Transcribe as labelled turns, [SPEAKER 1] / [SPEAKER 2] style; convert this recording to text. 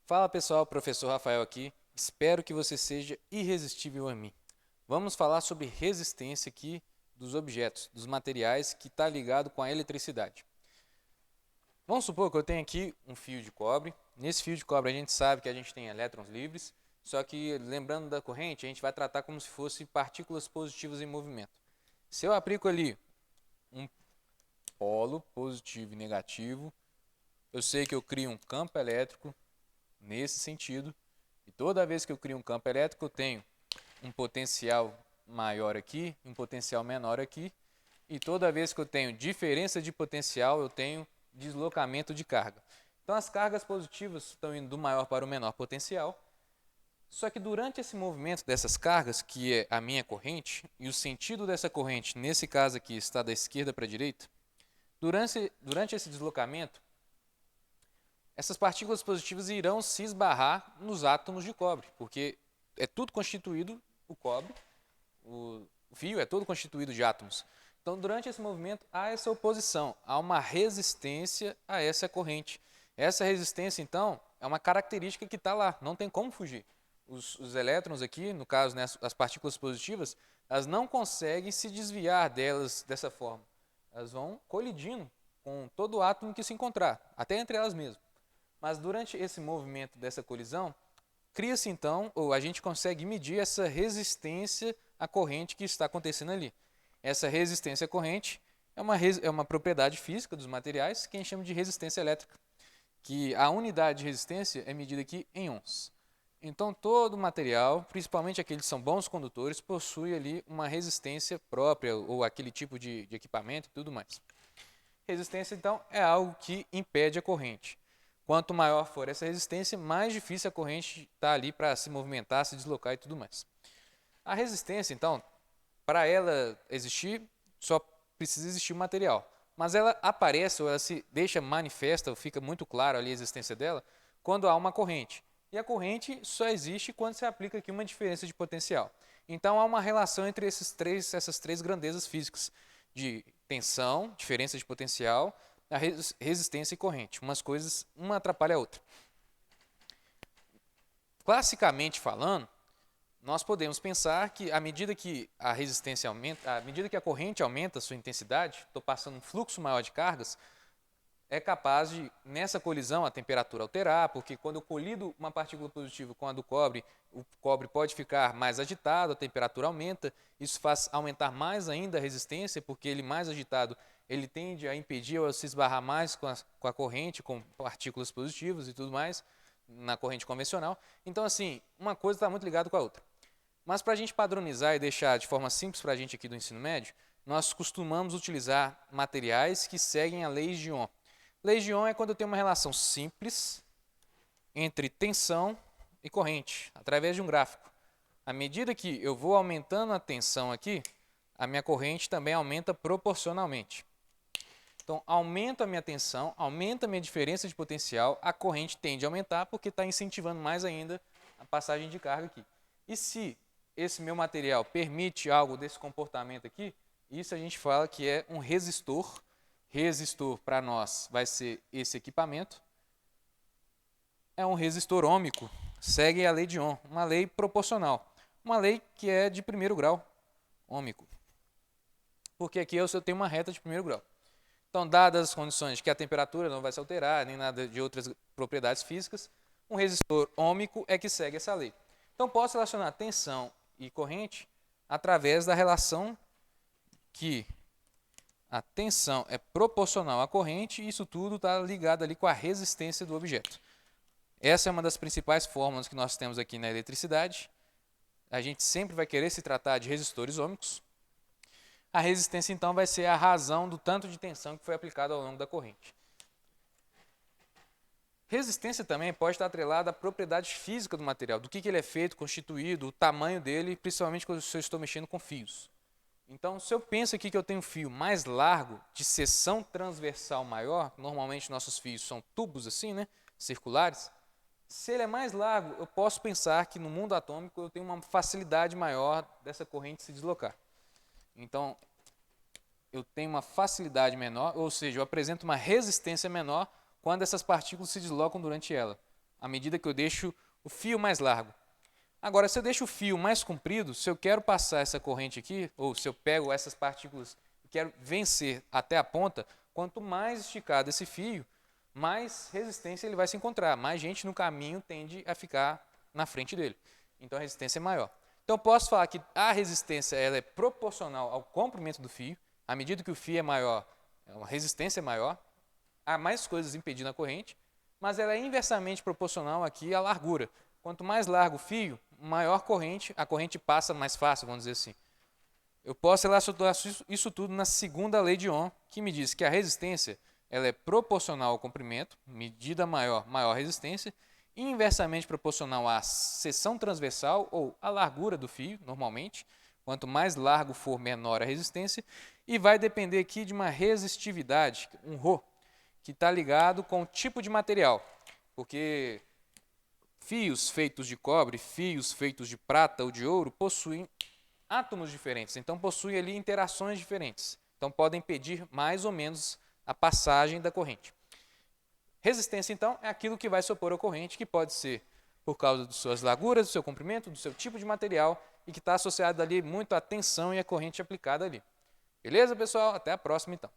[SPEAKER 1] Fala pessoal, professor Rafael aqui. Espero que você seja irresistível a mim. Vamos falar sobre resistência aqui dos objetos, dos materiais que está ligado com a eletricidade. Vamos supor que eu tenho aqui um fio de cobre. Nesse fio de cobre a gente sabe que a gente tem elétrons livres, só que lembrando da corrente, a gente vai tratar como se fosse partículas positivas em movimento. Se eu aplico ali um polo positivo e negativo, eu sei que eu crio um campo elétrico nesse sentido, e toda vez que eu crio um campo elétrico, eu tenho um potencial maior aqui, um potencial menor aqui, e toda vez que eu tenho diferença de potencial, eu tenho deslocamento de carga. Então as cargas positivas estão indo do maior para o menor potencial, só que durante esse movimento dessas cargas, que é a minha corrente, e o sentido dessa corrente, nesse caso aqui, está da esquerda para a direita, durante esse deslocamento, essas partículas positivas irão se esbarrar nos átomos de cobre, porque é tudo constituído, o cobre, o fio é todo constituído de átomos. Então, durante esse movimento, há essa oposição, há uma resistência a essa corrente. Essa resistência, então, é uma característica que está lá, não tem como fugir. Os elétrons aqui, no caso, né, as partículas positivas, elas não conseguem se desviar delas dessa forma. Elas vão colidindo com todo átomo que se encontrar, até entre elas mesmas. Mas durante esse movimento dessa colisão, cria-se então, ou a gente consegue medir essa resistência à corrente que está acontecendo ali. Essa resistência à corrente é uma propriedade física dos materiais que a gente chama de resistência elétrica, que a unidade de resistência é medida aqui em ohms. Então, todo material, principalmente aqueles que são bons condutores, possui ali uma resistência própria, ou aquele tipo de equipamento e tudo mais. Resistência, então, é algo que impede a corrente. Quanto maior for essa resistência, mais difícil a corrente está ali para se movimentar, se deslocar e tudo mais. A resistência, então, para ela existir, só precisa existir o material. Mas ela aparece ou ela se deixa manifesta, ou fica muito claro ali a existência dela, quando há uma corrente. E a corrente só existe quando se aplica aqui uma diferença de potencial. Então há uma relação entre essas três grandezas físicas, de tensão, diferença de potencial, a resistência e corrente. Umas coisas, uma atrapalha a outra. Classicamente falando, nós podemos pensar que à medida que a resistência aumenta, à medida que a corrente aumenta a sua intensidade, estou passando um fluxo maior de cargas, é capaz de, nessa colisão, a temperatura alterar, porque quando eu colido uma partícula positiva com a do cobre, o cobre pode ficar mais agitado, a temperatura aumenta, isso faz aumentar mais ainda a resistência, porque ele mais agitado, ele tende a impedir ou a se esbarrar mais com a corrente, com partículas positivas e tudo mais, na corrente convencional. Então, assim, uma coisa está muito ligada com a outra. Mas para a gente padronizar e deixar de forma simples para a gente aqui do ensino médio, nós costumamos utilizar materiais que seguem a leis de Ohm. Leis de Ohm é quando eu tenho uma relação simples entre tensão e corrente, através de um gráfico. À medida que eu vou aumentando a tensão aqui, a minha corrente também aumenta proporcionalmente. Então, aumento a minha tensão, aumenta a minha diferença de potencial, a corrente tende a aumentar porque está incentivando mais ainda a passagem de carga aqui. E se esse meu material permite algo desse comportamento aqui, isso a gente fala que é um resistor. Resistor para nós vai ser esse equipamento. É um resistor ôhmico, segue a lei de Ohm, uma lei proporcional. Uma lei que é de primeiro grau, ôhmico. Porque aqui eu tenho uma reta de primeiro grau. Então, dadas as condições de que a temperatura não vai se alterar, nem nada de outras propriedades físicas, um resistor ôhmico é que segue essa lei. Então, posso relacionar tensão e corrente através da relação que a tensão é proporcional à corrente e isso tudo está ligado ali com a resistência do objeto. Essa é uma das principais fórmulas que nós temos aqui na eletricidade. A gente sempre vai querer se tratar de resistores ôhmicos. A resistência, então, vai ser a razão do tanto de tensão que foi aplicado ao longo da corrente. Resistência também pode estar atrelada à propriedade física do material, do que ele é feito, constituído, o tamanho dele, principalmente quando eu estou mexendo com fios. Então, se eu penso aqui que eu tenho um fio mais largo, de seção transversal maior, normalmente nossos fios são tubos assim, né, circulares, se ele é mais largo, eu posso pensar que no mundo atômico eu tenho uma facilidade maior dessa corrente se deslocar. Então, eu tenho uma facilidade menor, ou seja, eu apresento uma resistência menor quando essas partículas se deslocam durante ela. à medida que eu deixo o fio mais largo. Agora, se eu deixo o fio mais comprido, se eu quero passar essa corrente aqui, ou se eu pego essas partículas e quero vencer até a ponta, quanto mais esticado esse fio, mais resistência ele vai se encontrar, mais gente no caminho tende a ficar na frente dele. Então a resistência é maior. Então eu posso falar que a resistência ela é proporcional ao comprimento do fio. À medida que o fio é maior, a resistência é maior, há mais coisas impedindo a corrente, mas ela é inversamente proporcional aqui à largura. Quanto mais largo o fio, maior corrente, a corrente passa mais fácil, vamos dizer assim. Eu posso relacionar isso tudo na segunda lei de Ohm, que me diz que a resistência ela é proporcional ao comprimento, medida maior, maior resistência, e inversamente proporcional à seção transversal ou à largura do fio, normalmente. Quanto mais largo for, menor a resistência. E vai depender aqui de uma resistividade, um Rho, que está ligado com o tipo de material. Porque fios feitos de cobre, fios feitos de prata ou de ouro possuem átomos diferentes, então possuem ali interações diferentes. Então podem impedir mais ou menos a passagem da corrente. Resistência, então, é aquilo que vai se opor à corrente, que pode ser por causa de suas larguras, do seu comprimento, do seu tipo de material e que está associado ali muito à tensão e à corrente aplicada ali. Beleza, pessoal? Até a próxima, então.